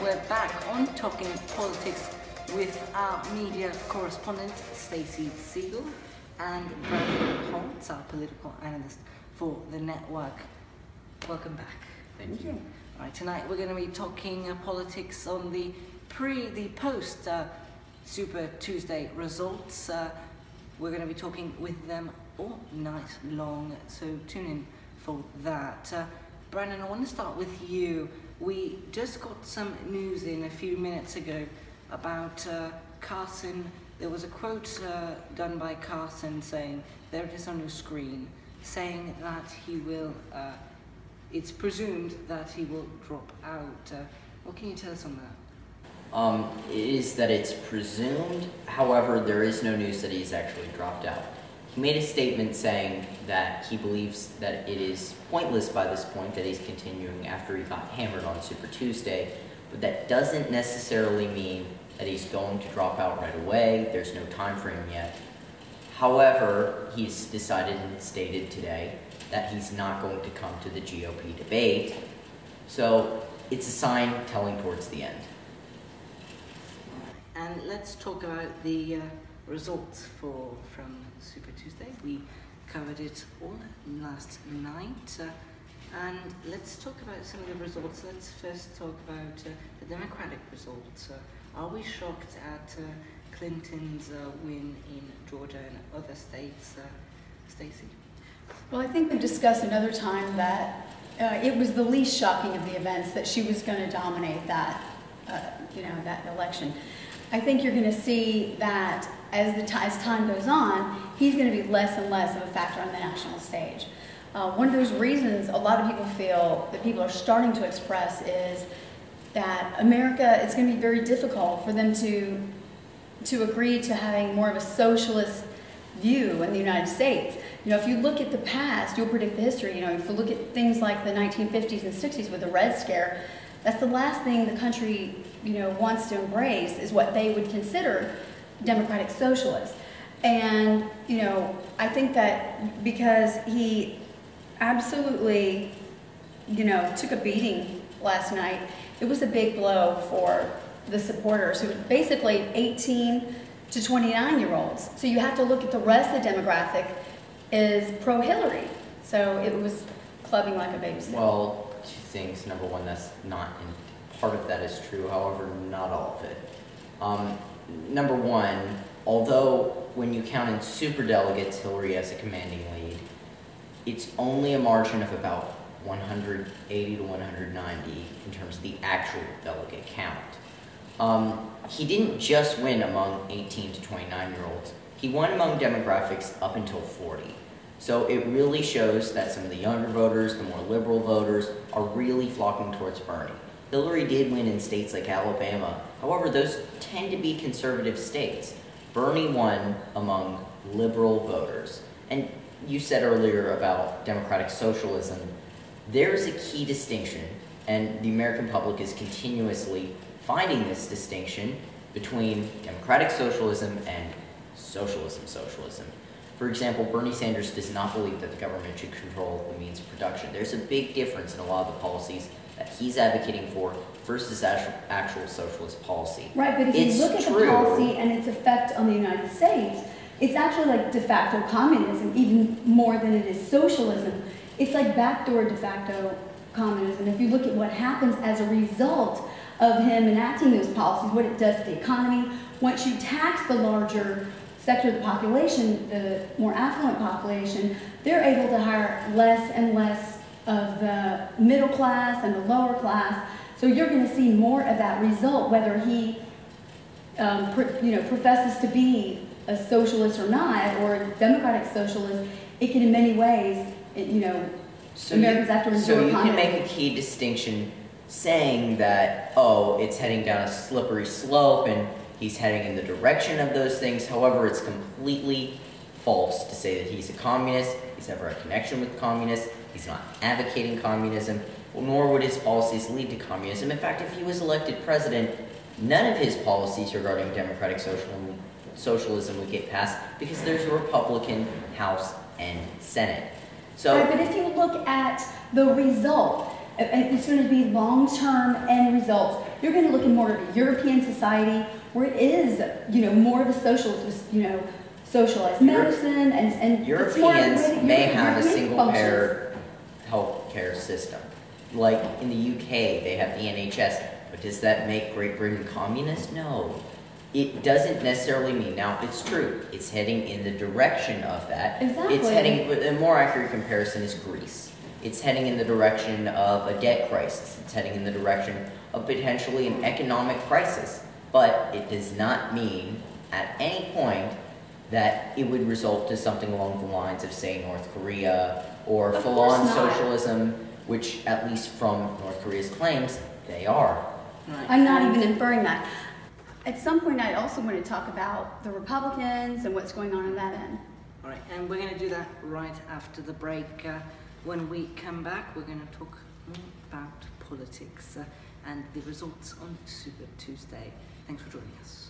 we're back on Talking Politics with our media correspondent Stacey Siegel and Brandon Holtz, our political analyst for the network. Welcome back. Thank you. All right, tonight we're going to be talking politics on the post Super Tuesday results. We're going to be talking with them all night long, so tune in for that. Brandon, I want to start with you. We just got some news in a few minutes ago about Carson. There was a quote done by Carson saying, there it is on your screen, saying that he will, it's presumed that he will drop out. What can you tell us on that? It is that it's presumed, however, there is no news that he's actually dropped out. He made a statement saying that he believes that it is pointless by this point that he's continuing after he got hammered on Super Tuesday, but that doesn't necessarily mean that he's going to drop out right away. There's no time frame yet. However, he's decided and stated today that he's not going to come to the GOP debate, so it's a sign telling towards the end. And let's talk about the results from Super Tuesday. We covered it all last night, and let's talk about some of the results. Let's first talk about the Democratic results. Are we shocked at Clinton's win in Georgia and other states? Stacey? Well, I think we discussed another time that it was the least shocking of the events that she was going to dominate that, that election. I think you're going to see that as time goes on, he's going to be less and less of a factor on the national stage. One of those reasons a lot of people feel that people are starting to express is that America, it's going to be very difficult for them to agree to having more of a socialist view in the United States. You know, if you look at the past, you'll predict the history. You know, if you look at things like the 1950s and 60s with the Red Scare, that's the last thing the country, wants to embrace is what they would consider democratic socialists. And, I think that because he absolutely, took a beating last night, it was a big blow for the supporters who were basically 18 to 29-year-olds. So you have to look at the rest of the demographic is pro-Hillary. So it was clubbing like a babysitter. Well, two things. Number one, that's not part of that is true, however, not all of it. Number one, although when you count in superdelegates, Hillary has a commanding lead, it's only a margin of about 180 to 190 in terms of the actual delegate count. He didn't just win among 18 to 29-year-olds. He won among demographics up until 40. So it really shows that some of the younger voters, the more liberal voters, are really flocking towards Bernie. Hillary did win in states like Alabama. However, those tend to be conservative states. Bernie won among liberal voters. And you said earlier about democratic socialism. There's a key distinction, and the American public is continuously finding this distinction between democratic socialism and socialism. For example, Bernie Sanders does not believe that the government should control the means of production. There's a big difference in a lot of the policies that he's advocating for versus actual socialist policy. Right, but if you look at the policy and its effect on the United States, it's actually like de facto communism, even more than it is socialism. It's like backdoor de facto communism. If you look at what happens as a result of him enacting those policies, what it does to the economy, once you tax the larger sector of the population, the more affluent population, they're able to hire less and less of the middle class and the lower class. So you're going to see more of that result, whether he, professes to be a socialist or not, or a democratic socialist. It can, in many ways, Americans have to endure. So you can make a key distinction, saying that it's heading down a slippery slope and he's heading in the direction of those things. However, it's completely false to say that he's a communist. He's never had a connection with communists. He's not advocating communism, nor would his policies lead to communism. In fact, if he was elected president, none of his policies regarding democratic socialism would get passed because there's a Republican House and Senate. So, right, but if you look at the result, It's going to be long-term end results. You're going to look at more of a European society where it is, more of a socialist, socialized medicine and Europeans may have a European single-payer healthcare system. Like in the UK, they have the NHS, but does that make Great Britain communist? No. It doesn't necessarily mean, now it's true, it's heading in the direction of that. Exactly. It's heading, a more accurate comparison is Greece. It's heading in the direction of a debt crisis. It's heading in the direction of potentially an economic crisis. But it does not mean at any point that it would result to something along the lines of, say, North Korea or full-on socialism, which, at least from North Korea's claims, they are. Right. I'm not even inferring that. At some point, I also want to talk about the Republicans and what's going on that end. All right, and we're going to do that right after the break. When we come back, we're going to talk more about politics and the results on Super Tuesday. Thanks for joining us.